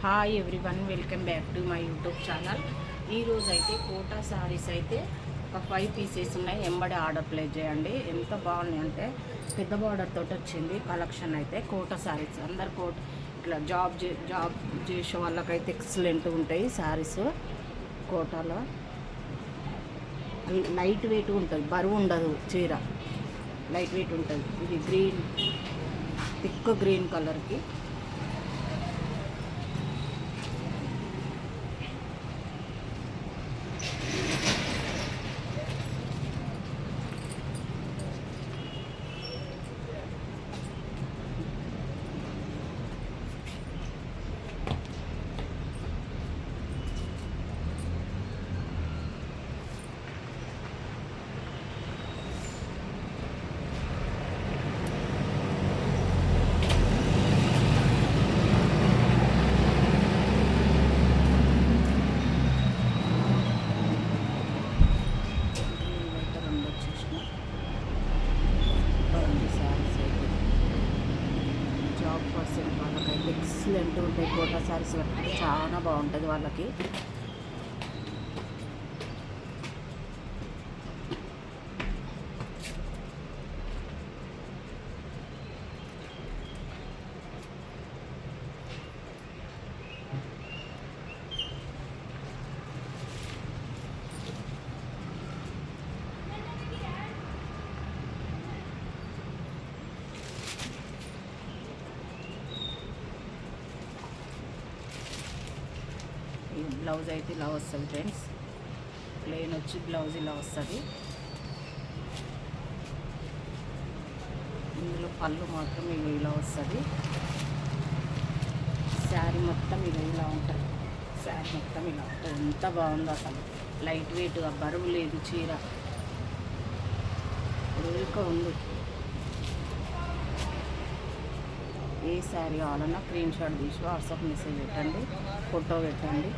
Hi everyone, welcome back to my YouTube channel. ఈరోజు అయితే quota saris అయితే ఒక 5 పీసెస్ ఉన్నాయి. ఎంబడి ఆర్డర్ ప్లేస్ చేయండి. ఎంత బాగున్నాయి అంటే పెద్ద బార్డర్ తోటి వచ్చింది కలెక్షన్. అయితే కోటా శారీస్ అందరు ఇట్లా జాబ్ చేసే వాళ్ళకైతే ఎక్సలెంట్ ఉంటాయి శారీస్. కోటాలో లైట్ వెయిట్ ఉంటుంది, బరువు ఉండదు చీర, లైట్ వెయిట్ ఉంటుంది. ఇది గ్రీన్, థిక్ గ్రీన్ కలర్కి వాళ్ళకైతే ఎక్సలెంట్ ఉంటాయి. కోటా శారీస్ కట్టుకుంటే చాలా బాగుంటుంది వాళ్ళకి. బ్లౌజ్ అయితే ఇలా వస్తుంది ఫ్రెండ్స్, ప్లెయిన్ వచ్చి బ్లౌజ్ ఇలా వస్తుంది. ఇందులో పళ్ళు మాత్రం ఇలా వస్తుంది. శారీ మొత్తం ఇలా ఉంటుంది. శారీ మొత్తం ఇలా ఉంటుంది. ఎంత బాగుందో అసలు. లైట్ వెయిట్గా, బరువు లేదు చీర, ఉల్క ఉంది. ఏ శారీ కావాలన్నా స్క్రీన్ షాట్ తీసి వాట్సాప్ మెసేజ్ పెట్టండి, ఫోటో పెట్టండి.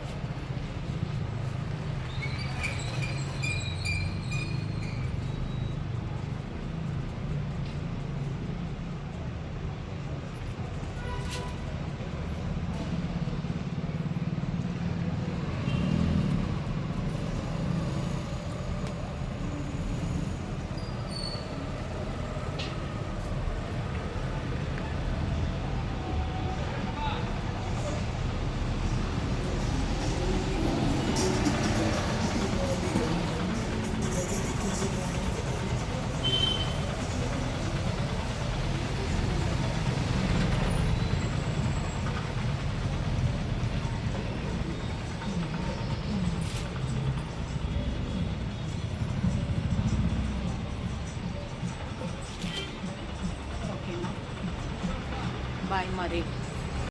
బాయ్ మరి.